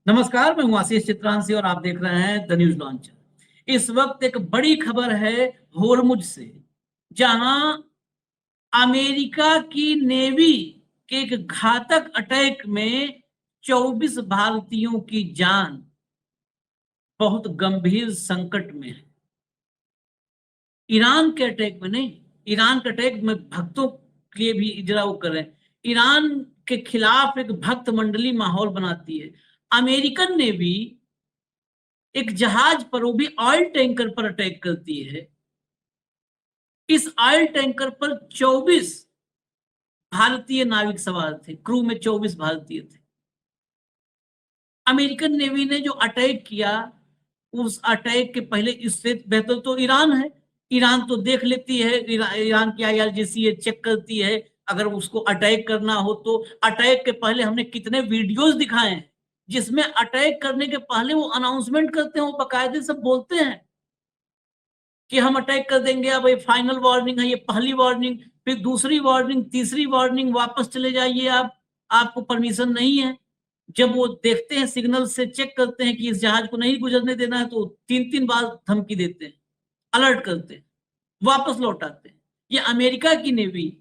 नमस्कार, मैं हूं आशीष चित्रांशी और आप देख रहे हैं द न्यूज लॉन्चर। इस वक्त एक बड़ी खबर है होर्मुज से, जहां अमेरिका की नेवी के एक घातक अटैक में 24 भारतीयों की जान बहुत गंभीर संकट में है। ईरान के अटैक में नहीं, ईरान के अटैक में भक्तों के लिए भी जरा वो करें। ईरान के खिलाफ एक भक्त मंडली माहौल बनाती है। अमेरिकन नेवी एक जहाज पर, वो भी ऑयल टैंकर पर अटैक करती है। इस ऑयल टैंकर पर 24 भारतीय नाविक सवार थे, क्रू में 24 भारतीय थे। अमेरिकन नेवी ने जो अटैक किया, उस अटैक के पहले इससे बेहतर तो ईरान है। ईरान तो देख लेती है, ईरान की IRGC चेक करती है। अगर उसको अटैक करना हो तो अटैक के पहले हमने कितने वीडियोस दिखाए हैं, जिसमें अटैक करने के पहले वो अनाउंसमेंट करते हैं, वो बाकायदे सब बोलते हैं कि हम अटैक कर देंगे। अब ये फाइनल वार्निंग है, ये पहली वार्निंग, फिर दूसरी वार्निंग, तीसरी वार्निंग, वापस चले जाइए आप, आपको परमिशन नहीं है। जब वो देखते हैं, सिग्नल से चेक करते हैं कि इस जहाज को नहीं गुजरने देना है, तो 3-3 बार धमकी देते हैं, अलर्ट करते हैं, वापस लौट आते हैं। ये अमेरिका की नेवी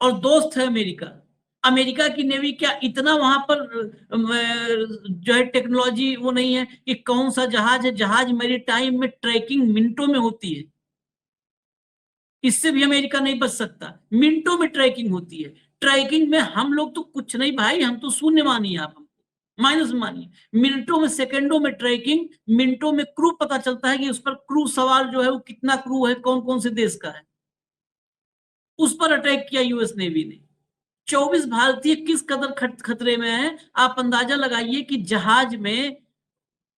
और दोस्त है अमेरिका। अमेरिका की नेवी क्या इतना वहां पर जो है टेक्नोलॉजी वो नहीं है कि कौन सा जहाज है? जहाज मेरी टाइम में ट्रैकिंग मिनटों में होती है। इससे भी अमेरिका नहीं बच सकता। मिनटों में ट्रैकिंग होती है। ट्रैकिंग में हम लोग तो कुछ नहीं भाई, हम तो शून्य मानिए, आप हमको माइनस मानिए। मिनटों में, सेकंडों में ट्रैकिंग, मिनटों में क्रू पता चलता है कि उस पर क्रू सवार जो है वो कितना क्रू है, कौन कौन से देश का है। उस पर अटैक किया यूएस नेवी ने। 24 भारतीय किस कदर खतरे में है, आप अंदाजा लगाइए कि जहाज में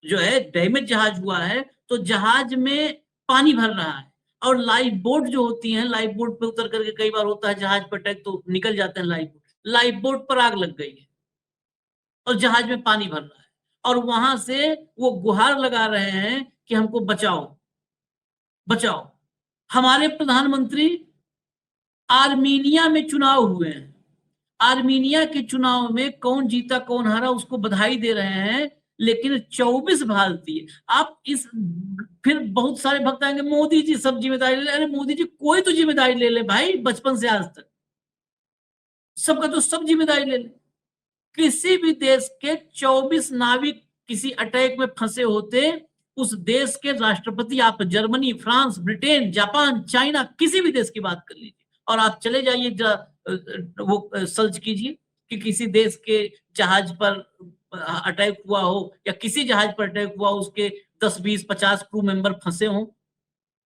जो है डैमेज जहाज हुआ है, तो जहाज में पानी भर रहा है, और लाइफ बोट जो होती हैं, लाइफ बोट पे उतर करके कई बार होता है जहाज पर अटैक तो निकल जाते हैं लाइफ बोट। लाइफ बोट पर आग लग गई है और जहाज में पानी भर रहा है, और वहां से वो गुहार लगा रहे हैं कि हमको बचाओ, बचाओ। हमारे प्रधानमंत्री आर्मीनिया में चुनाव हुए हैं, आर्मीनिया के चुनाव में कौन जीता कौन हारा उसको बधाई दे रहे हैं, लेकिन 24 भारतीय। आप इस, फिर बहुत सारे भक्त आएंगे, मोदी जी सब जिम्मेदारी ले। अरे मोदी जी कोई तो जिम्मेदारी ले ले भाई, बचपन से आज तक सबका तो सब जिम्मेदारी ले ले। किसी भी देश के 24 नाविक किसी अटैक में फंसे होते, उस देश के राष्ट्रपति, आप Germany, France, Britain, Japan, China, किसी भी देश की बात कर लीजिए, और आप चले जाइए वो सर्च कीजिए कि किसी देश के जहाज पर अटैक हुआ हो, या किसी जहाज पर अटैक हुआ हो, उसके 10-20-50 क्रू मेंबर फंसे हो।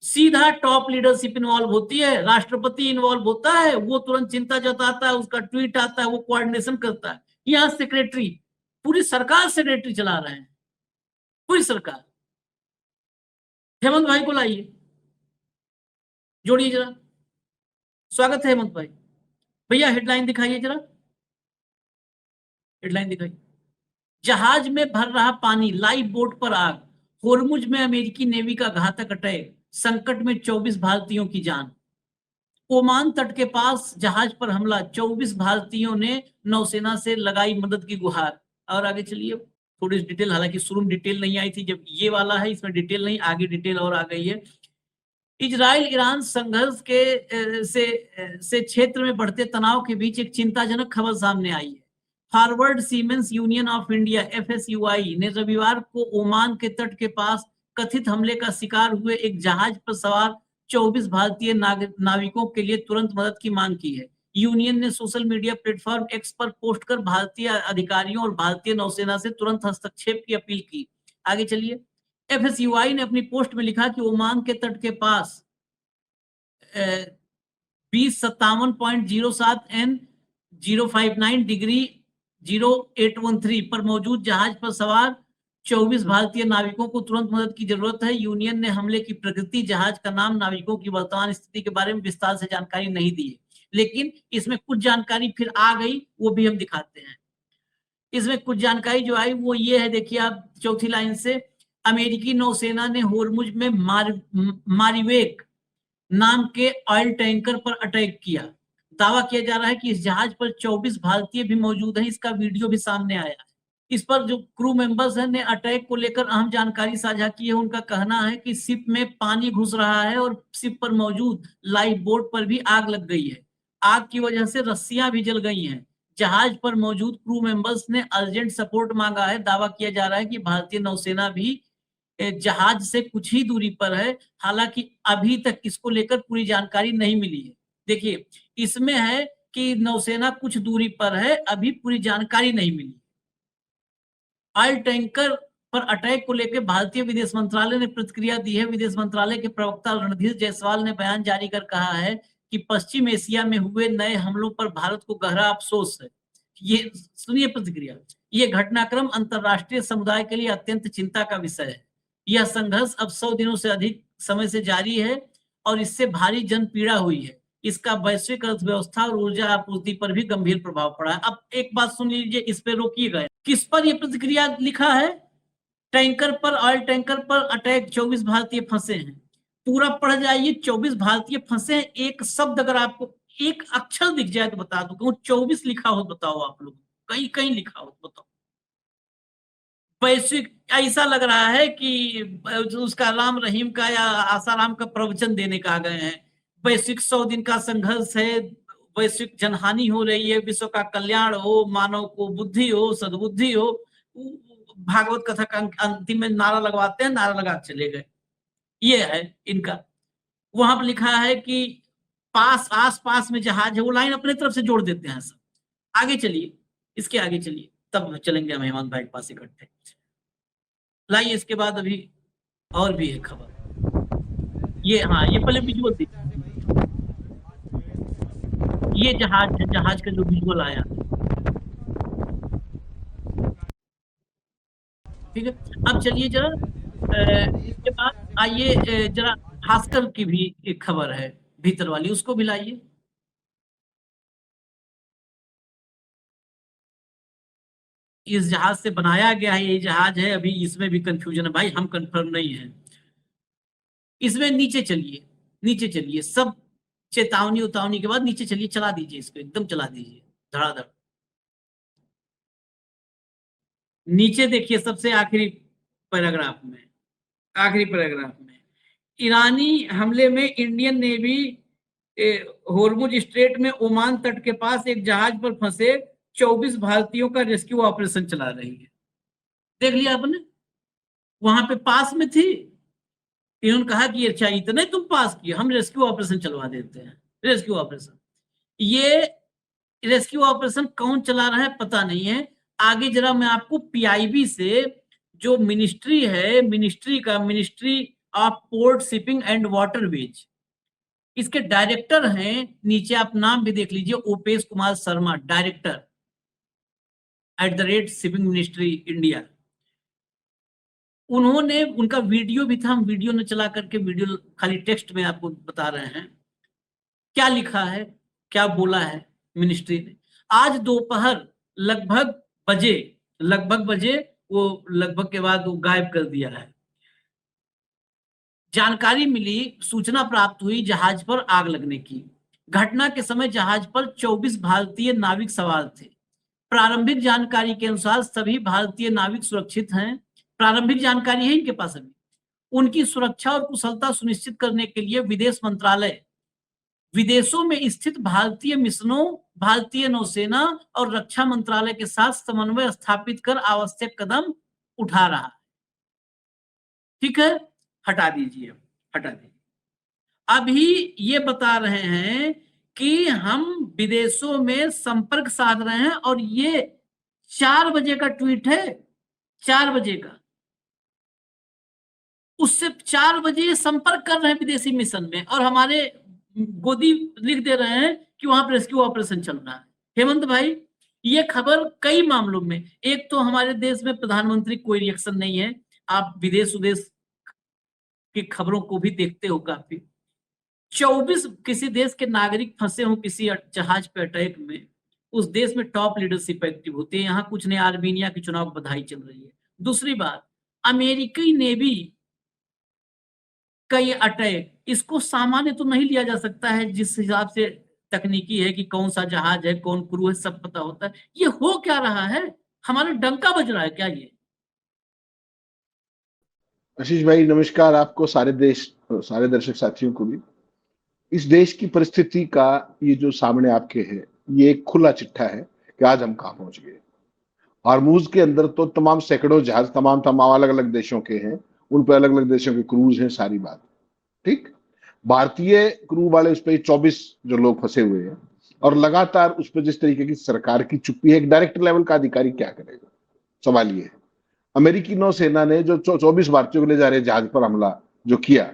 सीधा टॉप लीडरशिप इन्वॉल्व होती है, राष्ट्रपति इन्वॉल्व होता है, वो तुरंत चिंता जताता है, उसका ट्वीट आता है, वो कोऑर्डिनेशन करता है। यहाँ सेक्रेटरी, पूरी सरकार सेक्रेटरी चला रहे हैं, पूरी सरकार। हेमंत भाई को लाइए, जोड़िए जरा। स्वागत है हेमंत भाई। भैया हेडलाइन दिखाइए जरा, हेडलाइन दिखाइए। जहाज में भर रहा पानी, लाइफ बोट पर आग, होर्मुज में अमेरिकी नेवी का घातक अटैक, संकट में 24 भारतीयों की जान। ओमान तट के पास जहाज पर हमला, 24 भारतीयों ने नौसेना से लगाई मदद की गुहार। और आगे चलिए, थोड़ी डिटेल, हालांकि शुरू में डिटेल नहीं आई थी, जब ये वाला है इसमें डिटेल नहीं, आगे डिटेल और आ गई है। इजराइल ईरान संघर्ष के से क्षेत्र में बढ़ते तनाव के बीच एक चिंताजनक खबर सामने आई है। Forward siemens union of India FSUI ने रविवार को ओमान के तट के पास कथित हमले का शिकार हुए एक जहाज पर सवार 24 भारतीय नाविकों के लिए तुरंत मदद की मांग की है। यूनियन ने सोशल मीडिया प्लेटफॉर्म X पर पोस्ट कर भारतीय अधिकारियों और भारतीय नौसेना से तुरंत हस्तक्षेप की अपील की। आगे चलिए। FSUI ने अपनी पोस्ट में लिखा कि ओमान के तट के पास 2057.07 N 059 डिग्री 0813 पर मौजूद जहाज पर सवार 24 भारतीय नाविकों को तुरंत मदद की जरूरत है। यूनियन ने हमले की प्रकृति, जहाज का नाम, नाविकों की वर्तमान स्थिति के बारे में विस्तार से जानकारी नहीं दी है, लेकिन इसमें कुछ जानकारी फिर आ गई, वो भी हम दिखाते हैं। इसमें कुछ जानकारी जो आई वो ये है, देखिए आप चौथी लाइन से। अमेरिकी नौसेना ने होर्मुज में मारिवेक नाम के ऑयल टैंकर पर अटैक किया। दावा किया जा रहा है कि इस जहाज पर 24 भारतीय भी मौजूद हैं, इसका वीडियो भी सामने आया है। इस पर जो क्रू मेंबर्स हैं ने अटैक को लेकर अहम जानकारी साझा की है। उनका कहना है कि शिप में पानी घुस रहा है और शिप पर मौजूद लाइफ बोट पर भी आग लग गई है। आग की वजह से रस्सियां भी जल गई हैं। जहाज पर मौजूद क्रू मेंबर्स ने अर्जेंट सपोर्ट मांगा है। दावा किया जा रहा है कि भारतीय नौसेना भी जहाज से कुछ ही दूरी पर है। हालांकि अभी तक इसको लेकर पूरी जानकारी नहीं मिली है। देखिए, इसमें है कि नौसेना कुछ दूरी पर है, अभी पूरी जानकारी नहीं मिली। ऑयल टैंकर पर अटैक को लेकर भारतीय विदेश मंत्रालय ने प्रतिक्रिया दी है। विदेश मंत्रालय के प्रवक्ता रणधीर जायसवाल ने बयान जारी कर कहा है कि पश्चिम एशिया में हुए नए हमलों पर भारत को गहरा अफसोस है। ये सुनिए प्रतिक्रिया। ये घटनाक्रम अंतरराष्ट्रीय समुदाय के लिए अत्यंत चिंता का विषय है। यह संघर्ष अब 100 दिनों से अधिक समय से जारी है और इससे भारी जन पीड़ा हुई है। इसका वैश्विक अर्थव्यवस्था और ऊर्जा आपूर्ति पर भी गंभीर प्रभाव पड़ा है। अब एक बात सुन लीजिए, इस पे रोकिएगा। किस पर यह प्रतिक्रिया लिखा है? टैंकर पर, ऑयल टैंकर पर अटैक, 24 भारतीय फंसे हैं। पूरा पढ़ जाइए। 24 भारतीय फंसे हैं। एक शब्द अगर आपको एक अक्षर दिख जाए तो बता दो। 24 लिखा हो बताओ आप लोग, कहीं कहीं लिखा हो बताओ। वैश्विक, ऐसा लग रहा है कि उसका राम रहीम का या आसाराम का प्रवचन देने का आ गए हैं। वैश्विक 100 दिन का संघर्ष है, वैश्विक जनहानि हो रही है, विश्व का कल्याण हो, मानव को बुद्धि हो, सद्बुद्धि हो। भागवत कथा का अंतिम में नारा लगवाते हैं, नारा लगा चले गए। ये है इनका। वहां पर लिखा है कि पास, आस पास में जहाज है, वो लाइन अपने तरफ से जोड़ देते हैं सब। आगे चलिए, इसके आगे चलिए, तब चलेंगे हम हेमंत भाई के पास इकट्ठे। लाइए, इसके बाद अभी और भी है खबर। ये, हाँ, ये पहले विजुअल देखिए। ये जहाज है, जहाज का जो विजुअल आया, ठीक है। अब चलिए जरा, इसके बाद आइए जरा भास्कर की भी एक खबर है भीतर वाली, उसको भी लाइए। इस जहाज से बनाया गया है, ये जहाज है। अभी इसमें भी कंफ्यूजन है भाई, हम कंफर्म नहीं है इसमें। नीचे चलिए, नीचे चलिए, सब चेतावनी उतावनी के बाद नीचे चलिए, चला दीजिए इसको, एकदम चला दीजिए धड़ाधड़। नीचे देखिए, सबसे आखिरी पैराग्राफ में, आखिरी पैराग्राफ में, ईरानी हमले में इंडियन नेवी होर्मुज स्ट्रेट में ओमान तट के पास एक जहाज पर फंसे 24 भारतीयों का रेस्क्यू ऑपरेशन चला रही है। देख लिया आपने, वहां पे पास में थी। इन्होंने कहा कि अच्छा, इतने तुम पास किए, हम रेस्क्यू ऑपरेशन चलवा देते हैं। रेस्क्यू ऑपरेशन, ये रेस्क्यू ऑपरेशन कौन चला रहा है पता नहीं है। आगे जरा मैं आपको पीआईबी से, जो मिनिस्ट्री है, ministry of port shipping and waterways, इसके डायरेक्टर हैं, नीचे आप नाम भी देख लीजिए, Opesh Kumar Sharma, director @ shipping ministry India. उन्होंने, उनका वीडियो भी था, हम वीडियो न चला करके, वीडियो खाली टेक्स्ट में आपको बता रहे हैं क्या लिखा है, क्या बोला है मिनिस्ट्री ने। आज दोपहर लगभग बजे, वो लगभग के बाद वो गायब कर दिया है। जानकारी मिली, सूचना प्राप्त हुई जहाज पर आग लगने की। घटना के समय जहाज पर 24 भारतीय नाविक सवार थे। प्रारंभिक जानकारी के अनुसार सभी भारतीय नाविक सुरक्षित हैं। प्रारंभिक जानकारी है इनके पास अभी। उनकी सुरक्षा और कुशलता सुनिश्चित करने के लिए विदेश मंत्रालय विदेशों में स्थित भारतीय मिशनों, भारतीय नौसेना और रक्षा मंत्रालय के साथ समन्वय स्थापित कर आवश्यक कदम उठा रहा है। ठीक है, हटा दीजिए, हटा दीजिए। अभी ये बता रहे हैं कि हम विदेशों में संपर्क साध रहे हैं, और ये 4 बजे का ट्वीट है, 4 बजे का। उससे 4 बजे संपर्क कर रहे हैं विदेशी मिशन में, और हमारे गोदी लिख दे रहे हैं कि वहां पर रेस्क्यू ऑपरेशन चल रहा है। हेमंत भाई, ये खबर कई मामलों में, एक तो हमारे देश में प्रधानमंत्री कोई रिएक्शन नहीं है। आप विदेश उदेश की खबरों को भी देखते हो काफी। 24 किसी देश के नागरिक फंसे हो किसी जहाज पे अटैक में, उस देश में टॉप लीडरशिप एक्टिव होती है। यहाँ कुछ नहीं, आर्मीनिया की चुनाव बधाई चल रही है। दूसरी बात, अमेरिकी नेवी का ये अटैक, इसको सामान्य तो नहीं लिया जा सकता है। जिस हिसाब से तकनीकी है कि कौन सा जहाज है, कौन क्रू है, सब पता होता है। ये हो क्या रहा है? हमारा डंका बज रहा है क्या ये? आशीष भाई नमस्कार, आपको सारे दर्शक साथियों को भी। इस देश की परिस्थिति का ये जो सामने आपके है, ये एक खुला चिट्ठा है कि आज हम कहाँ पहुंच गए। हार्मूज के अंदर तो तमाम सैकड़ों जहाज तमाम तमाम अलग अलग देशों के हैं, उन पर अलग अलग देशों के क्रूज हैं, सारी बात ठीक। भारतीय क्रू वाले उस पर 24 जो लोग फंसे हुए हैं, और लगातार उस पर जिस तरीके की सरकार की चुप्पी है, एक डायरेक्टर लेवल का अधिकारी क्या करेगा, सवाल ये है। अमेरिकी नौसेना ने जो 24 भारतीयों को ले जा रहे जहाज पर हमला जो किया,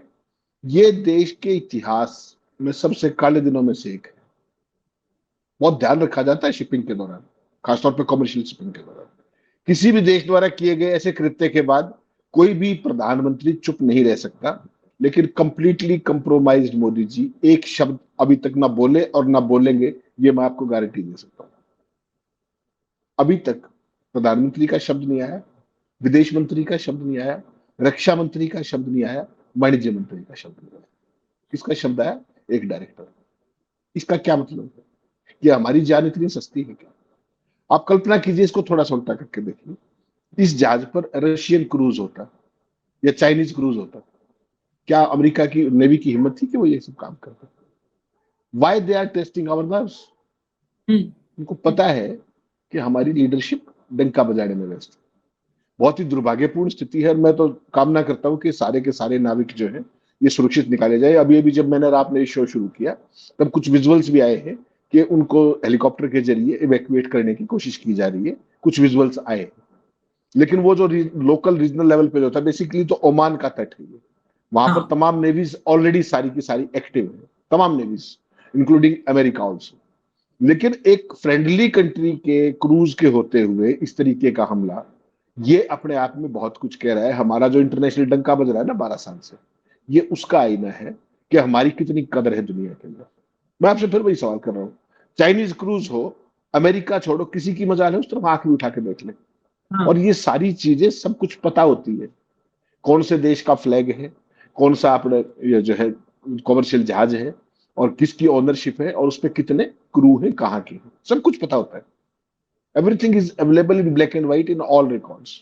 ये देश के इतिहास में सबसे काले दिनों में से एक है। बहुत ध्यान रखा जाता है शिपिंग के दौरान, खासतौर पर कमर्शियल शिपिंग के दौरान। किसी भी देश द्वारा किए गए ऐसे कृत्य के बाद कोई भी प्रधानमंत्री चुप नहीं रह सकता, लेकिन कंप्लीटली कंप्रोमाइज्ड मोदी जी एक शब्द अभी तक ना बोले और ना बोलेंगे, ये मैं आपको गारंटी दे सकता हूं। अभी तक प्रधानमंत्री का शब्द नहीं आया, विदेश मंत्री का शब्द नहीं आया, रक्षा मंत्री का शब्द नहीं आया, वाणिज्य मंत्री का शब्द नहीं आया। किसका शब्द आया? एक डायरेक्टर। इसका क्या मतलब है कि हमारी जान इतनी सस्ती है क्या? आप कल्पना कीजिए, इसको थोड़ा सा उल्टा करके देखिए। इस जहाज पर रशियन क्रूज होता या चाइनीज क्रूज होता, क्या अमेरिका की नेवी की हिम्मत थी कि वो ये सब काम करते? Why they are testing our nerves? उनको पता है कि हमारी लीडरशिप डंका बजाने में व्यस्त है। बहुत ही दुर्भाग्यपूर्ण स्थिति है, और मैं तो कामना करता हूं कि सारे के सारे नाविक जो है ये सुरक्षित निकाले जाए। अभी अभी जब मैंने और आपने शो शुरू किया, तब कुछ विजुअल्स भी आए हैं कि उनको हेलीकॉप्टर के जरिए इवैक्यूएट करने की कोशिश की जा रही है। कुछ विजुअल्स आए हैं, लेकिन वो जो लोकल रीजनल लेवल पे जो था, बेसिकली तो ओमान का तट है ये। वहां पर हाँ तमाम नेवीज ऑलरेडी सारी की सारी एक्टिव है, तमाम नेवीज इंक्लूडिंग अमेरिका ऑल्सो। लेकिन एक फ्रेंडली कंट्री के क्रूज के होते हुए इस तरीके का हमला, ये अपने आप में बहुत कुछ कह रहा है। हमारा जो इंटरनेशनल डंका बज रहा है ना 12 साल से, ये उसका आईना है कि हमारी कितनी कदर है दुनिया के अंदर। मैं आपसे फिर वही सवाल कर रहा हूँ, चाइनीज क्रूज हो, अमेरिका छोड़ो, किसी की मजाल है उस तरफ आंख भी उठा के देख ले। हाँ और ये सारी चीजें सब कुछ पता होती है, कौन से देश का फ्लैग है, कौन सा अपने ये जो है कॉमर्शियल जहाज है, और किसकी ओनरशिप है, और उस पर कितने क्रू है, कहाँ के हैं, सब कुछ पता होता है। Everything is available in black and white in all records.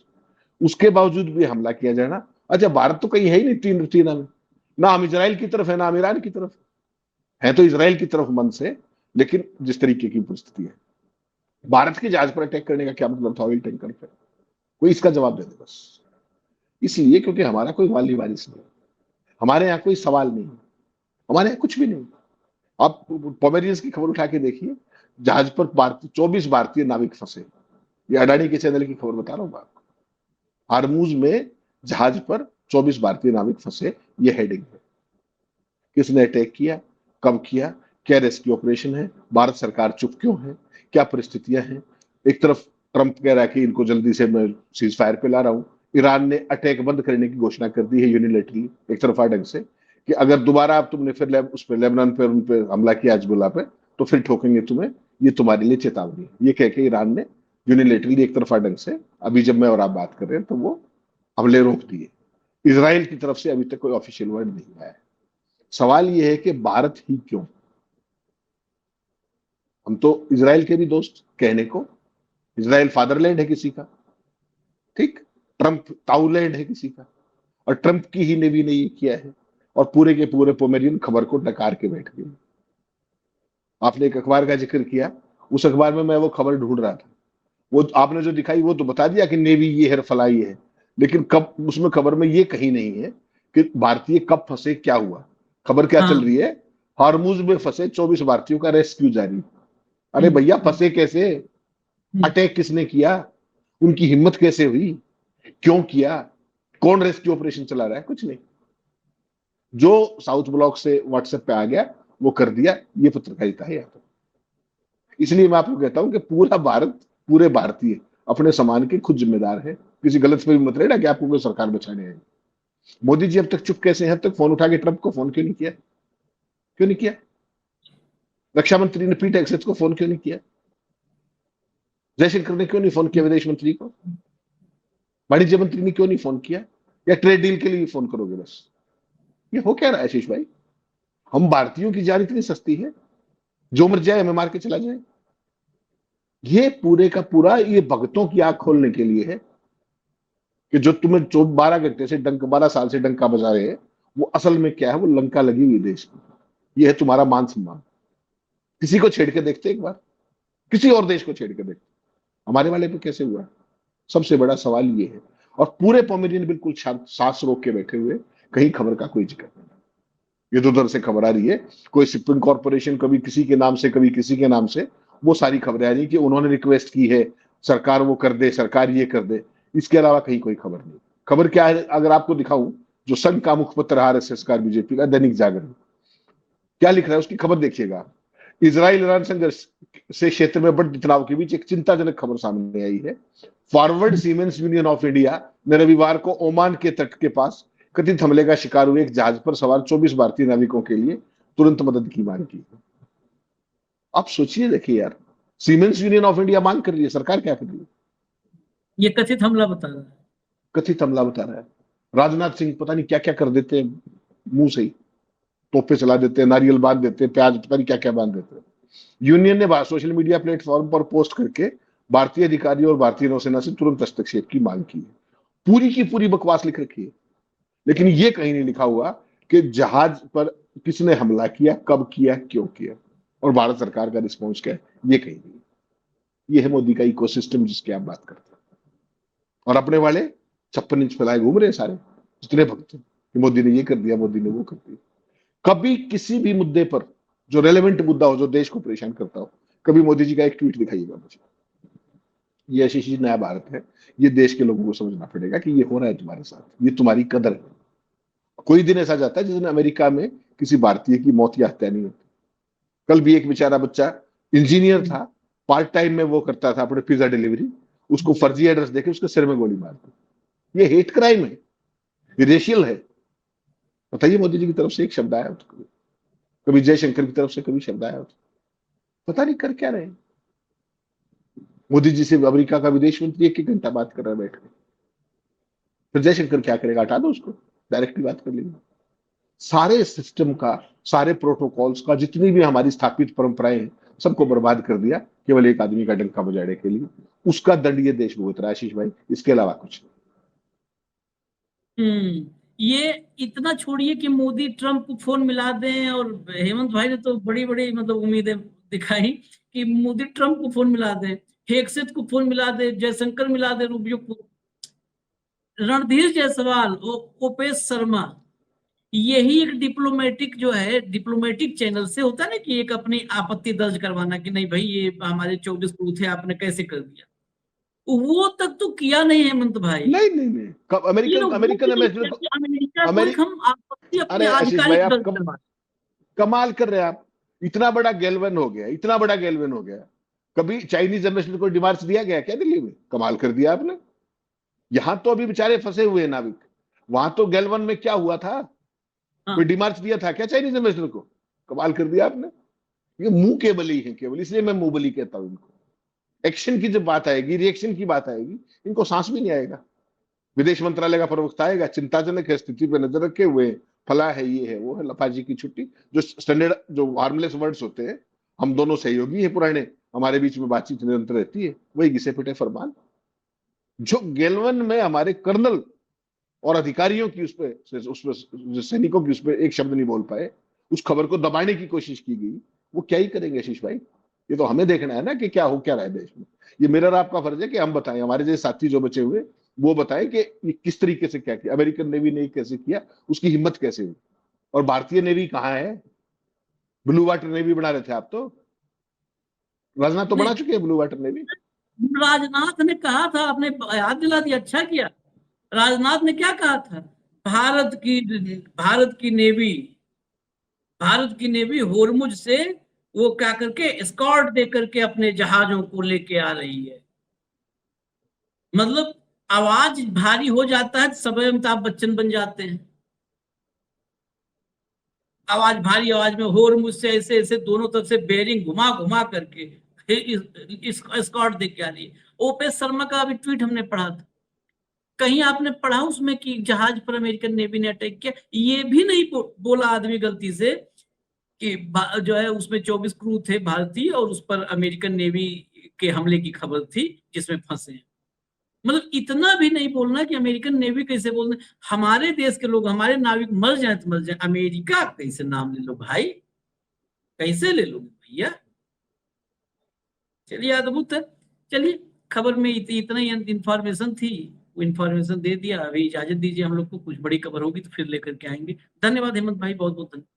उसके बावजूद भी हमला किया जाना। अच्छा, भारत तो कहीं है ही नहीं तीन तीन में, ना हम इसराइल की तरफ है ना हम ईरान की तरफ है, तो इसराइल की तरफ मन से। लेकिन जिस तरीके की परिस्थिति है, भारत के जहाज पर अटैक करने का क्या मतलब था ऑयल टैंकर पे? कोई इसका जवाब दे दे बस। इसलिए क्योंकि हमारा कोई वाली वारिस नहीं, हमारे यहाँ कोई सवाल नहीं, हमारे यहाँ कुछ भी नहीं। आप पोमेरियंस की खबर उठा के देखिए, जहाज पर 24 भारतीय नाविक फंसे। ये अडानी के चैनल की खबर बता रहा हूँ मैं आपको। हारमूज में जहाज पर 24 भारतीय नाविक फंसे, ये हेडिंग है। किसने अटैक किया, कब किया, क्या रेस्क्यू ऑपरेशन है, भारत सरकार चुप क्यों है, क्या परिस्थितियां हैं? एक तरफ ट्रंप कह रहा है कि इनको जल्दी से मैं सीज फायर पे ला रहा हूं, ईरान ने अटैक बंद करने की घोषणा कर दी है यूनिलेटरली, एक तरफा ढंग से, कि अगर दोबारा आप तुमने फिर उस पर लेबनान पे उन पे हमला किया हिजबुल्लाह पे, तो फिर ठोकेंगे तुम्हें, ये तुम्हारे लिए चेतावनी है। ये कह के ईरान ने यूनिलेटरली एक तरफा ढंग से, अभी जब मैं और आप बात कर रहे हैं, तो वो हमले रोक दिए। इसराइल की तरफ से अभी तक कोई ऑफिशियल वर्ड नहीं आया है। सवाल यह है कि भारत ही क्यों? हम तो इसराइल के भी दोस्त कहने को, इसराइल फादरलैंड है किसी का, ठीक, ट्रंप ताउलैंड है किसी का, और ट्रंप की ही नेवी ने ये किया है, और पूरे के पूरे पोमेरियन खबर को डकार के बैठ गए। आपने एक अखबार का जिक्र किया, उस अखबार में मैं वो खबर ढूंढ रहा था, वो आपने जो दिखाई वो तो बता दिया कि नेवी ये है, फलाई है, लेकिन कब, उसमें खबर में ये कहीं नहीं है कि भारतीय कब फंसे, क्या हुआ। खबर क्या चल हाँ। रही है? हार्मूज में फंसे 24 भारतीयों का रेस्क्यू जारी। अरे हम्म, भैया, फंसे कैसे? हम्म, अटैक किसने किया? उनकी हिम्मत कैसे हुई? क्यों किया? कौन रेस्क्यू ऑपरेशन चला रहा है? कुछ नहीं। जो साउथ ब्लॉक से व्हाट्सएप पे आ गया वो कर दिया, ये पत्रकारिता है यहाँ पर। इसलिए मैं आपको कहता हूं कि पूरा भारत, पूरे भारतीय अपने सामान के खुद जिम्मेदार है। किसी गलत फहमी मत रहना कि आपको कोई सरकार बचाने आएगी। मोदी जी अब तक चुप कैसे हैं? अब तक फोन उठा के ट्रंप को फोन क्यों नहीं किया? क्यों नहीं किया? रक्षा मंत्री ने पीट एक्सेस को फोन क्यों नहीं किया? जयशंकर ने क्यों नहीं फोन किया विदेश मंत्री को? वाणिज्य मंत्री ने क्यों नहीं फोन किया? या ट्रेड डील के लिए फोन करोगे बस? ये हो क्या रहा है आशीष भाई? हम भारतीयों की जान इतनी सस्ती है, जो मर जाए हमें मार के चला जाए, ये पूरे का पूरा ये भगतों की आंख खोलने के लिए है कि जो तुम्हें 12 घंटे से 12 साल से डंका बजा रहे हैं, वो असल में क्या है, वो लंका लगी हुई देश की। ये है तुम्हारा मान सम्मान। किसी को छेड़ के देखते एक बार, किसी और देश को छेड़ के देखते, हमारे वाले पे कैसे हुआ? सबसे बड़ा सवाल ये है। और पूरे पोमेरियन बिल्कुल शांत, सांस रोक के बैठे हुए, कहीं खबर का कोई जिक्र नहीं। इधर उधर से खबर आ रही है, कोई शिपिंग कॉर्पोरेशन कभी किसी के नाम से, कभी किसी के नाम से, वो सारी खबरें आ रही कि उन्होंने रिक्वेस्ट की है, सरकार वो कर दे, सरकार ये कर दे। इसके अलावा कहीं कोई खबर नहीं। खबर क्या है अगर आपको दिखाऊं, जो संघ का मुखपत्र आरएसएस का, बीजेपी का दैनिक जागरण, क्या लिख रहा है उसकी खबर देखिएगा। इजराइल ईरान संघर्ष से क्षेत्र में बढ़ते तनाव के बीच एक चिंताजनक खबर सामने आई है। Forward siemens union of India ने रविवार को ओमान के तट के पास कथित हमले का शिकार हुए एक जहाज पर सवार 24 भारतीय नाविकों के लिए तुरंत मदद की मांग की। आप सोचिए, देखिए यार, सीमेंस यूनियन ऑफ इंडिया मांग कर रही है, सरकार क्या कर रही है? ये कथित हमला बता रहा है। कथित हमला बता रहा है। राजनाथ सिंह पता नहीं क्या क्या कर देते हैं, मुंह से ही तोपे चला देते हैं, नारियल बांध देते हैं, प्याज पता नहीं क्या क्या बांध देते हैं। यूनियन ने सोशल मीडिया प्लेटफॉर्म पर पोस्ट करके भारतीय अधिकारियों और भारतीय नौसेना से तुरंत हस्तक्षेप की मांग की है। पूरी की पूरी बकवास लिख रखी है, लेकिन ये कहीं नहीं लिखा हुआ कि जहाज पर किसने हमला किया, कब किया, क्यों किया, और भारत सरकार का रिस्पॉन्स क्या है, ये कहीं नहीं। ये है मोदी का इकोसिस्टम जिसकी आप बात करते हैं। और अपने वाले 56 इंच फैलाए घूम रहे हैं सारे, जितने भक्त हैं कि मोदी ने ये कर दिया, मोदी ने वो कर दिया। कभी किसी भी मुद्दे पर जो रेलेवेंट मुद्दा हो, जो देश को परेशान करता हो, कभी मोदी जी का एक ट्वीट दिखाइएगा मुझे। ये आशीष जी नया भारत है, ये देश के लोगों को समझना पड़ेगा कि ये हो रहा है तुम्हारे साथ, ये तुम्हारी कदर है। कोई दिन ऐसा जाता है जिस दिन अमेरिका में किसी भारतीय की मौत या हत्या नहीं होती। कल भी एक बेचारा बच्चा इंजीनियर था, पार्ट टाइम में वो करता था अपने पिज्जा डिलीवरी, उसको फर्जी एड्रेस देके उसके सिर में गोली मार दी। ये हेट क्राइम है, ये रेशियल है। बताइए, मोदी जी की तरफ से एक शब्द आया तो कभी जयशंकर की तरफ से कभी शब्द आया तो पता नहीं कर क्या रहे। मोदी जी से अमेरिका का विदेश मंत्री एक घंटा बात कर रहा है बैठ के, फिर जयशंकर क्या करेगा? हटा दो उसको, डायरेक्टली बात कर लेंगे। सारे सिस्टम का, सारे प्रोटोकॉल्स का, जितनी भी हमारी स्थापित परंपराएं हैं, सबको बर्बाद कर दिया केवल एक आदमी का डंका बजाने के लिए। उसका दंड ये देश भुगत रहा है आशीष भाई, इसके अलावा कुछ नहीं। ये इतना छोड़िए कि मोदी ट्रंप को फोन मिला दें, और हेमंत भाई ने तो बड़ी बड़ी मतलब उम्मीदें दिखाई कि मोदी ट्रंप को फोन मिला दे, हेगसेथ को फोन मिला दे, जयशंकर मिला दे, रूबियो को, रणधीर जायसवाल, ओपेश शर्मा। यही एक डिप्लोमेटिक जो है, डिप्लोमेटिक चैनल से होता है ना कि एक अपनी आपत्ति दर्ज करवाना कि नहीं भाई ये हमारे 24 करोड़ थे, आपने कैसे कर दिया। वो तक तो किया नहीं हेमंत भाई। नहीं नहीं नहीं, कब अमेरिकन अमेरिकन एम्बेसडर को, अमेरिका को एक अमेरिका, हम आपत्ति अपने अरे आशीष भाई आधिकारिक आप दर्ज करवा। कमाल कर रहे हैं आप। इतना बड़ा गैलवन हो गया, इतना बड़ा गैलवन हो गया, कभी चाइनीज एम्बेसडर को डिमार्च दिया गया क्या दिल्ली में? कमाल कर दिया आपने। यहां तो अभी बेचारे फंसे हुए हैं नाविक, वहां तो गैलवन में क्या हुआ था? हाँ। कोई डिमार्च दिया था क्या चाइनीज एम्बेसडर को? कमाल कर दिया आपने। ये मुंह के बली है केवल, इसलिए मैं मुंह बली कहता हूं इनको। एक्शन की जब बात आएगी, रिएक्शन की बात आएगी, इनको सांस भी नहीं आएगा। विदेश मंत्रालय का प्रवक्ता आएगा, चिंताजनक है, स्थिति पर नजर रखे हुए, फला है, ये है, वो है, लफाजी की छुट्टी, जो स्टैंडर्ड, जो हार्मलेस वर्ड्स होते हैं, हम दोनों सहयोगी हैं पुराने, हमारे बीच में बातचीत निरंतर रहती है, वही घिसे पिटे फरमान। जो गेलवन में हमारे कर्नल और अधिकारियों की उस पर सैनिकों की उस पर एक शब्द नहीं बोल पाए, उस खबर को दबाने की कोशिश की गई, वो क्या ही करेंगे आशीष भाई? ये तो हमें देखना है ना कि क्या हो क्या रहा है देश में। ये मेरा और आपका फर्ज है कि हम बताएं, हमारे जैसे साथी जो बचे हुए वो बताएं कि ये किस तरीके से क्या किया, अमेरिकन नेवी ने कैसे किया, उसकी हिम्मत कैसे हुई। और भारतीय नेवी कहाँ है? ब्लू वाटर नेवी बना रहे थे आप तो, राजनाथ तो बना चुके हैं ब्लू वाटर नेवी। राजनाथ ने कहा था, आपने याद दिला दिया, अच्छा किया। राजनाथ ने क्या कहा था? भारत की नेवी होर्मुज से वो क्या करके एस्कॉर्ट दे करके अपने जहाजों को लेके आ रही है। मतलब आवाज भारी हो जाता है तो सब अमिताभ बच्चन बन जाते हैं। आवाज में होर्मुज से ऐसे ऐसे दोनों तरफ से बेरिंग घुमा घुमा करके एस्कॉर्ट दे के आ रही है। ओपेश शर्मा का अभी ट्वीट हमने पढ़ा था, कहीं आपने पढ़ा उसमें कि जहाज पर अमेरिकन नेवी ने अटैक किया? ये भी नहीं बोला आदमी गलती से कि जो है उसमें 24 क्रू थे भारतीय और उस पर अमेरिकन नेवी के हमले की खबर थी जिसमें फंसे हैं। मतलब इतना भी नहीं बोलना कि अमेरिकन नेवी कैसे बोलना, हमारे देश के लोग, हमारे नाविक मर जाए तो मर जाए, अमेरिका कैसे नाम ले लो भाई, कैसे ले लोगे भैया। चलिए अद्भुत है। चलिए खबर में इतना ही इंफॉर्मेशन थी, वो इंफॉर्मेशन दे दिया। अभी इजाजत दीजिए, हम लोग को कुछ बड़ी खबर होगी तो फिर लेकर के आएंगे। धन्यवाद हेमंत भाई, बहुत बहुत धन्यवाद।